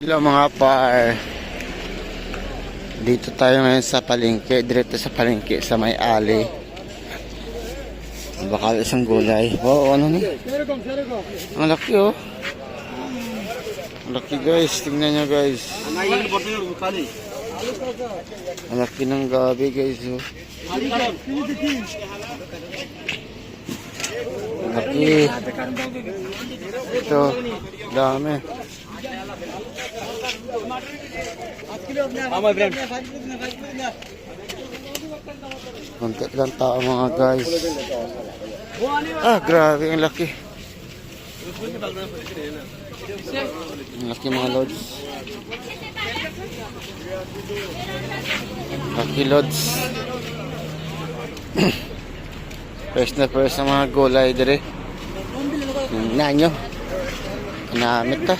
Hello mga par. Dito tayo ngayon sa palengke, diretso sa palengke sa may alley. Bakal isang gulay. Wow, ano ni? Ang laki oh. Ang laki guys, tingnan nyo guys. Ang laki ng gabi guys oh. Ang laki. Ito, dami. Konti lang tao mga guys. Ah, grabe ang laki. Ang laki mga lods. Laki lods. First na mga gulay dire. Tingnan nyo. Kinamit ta.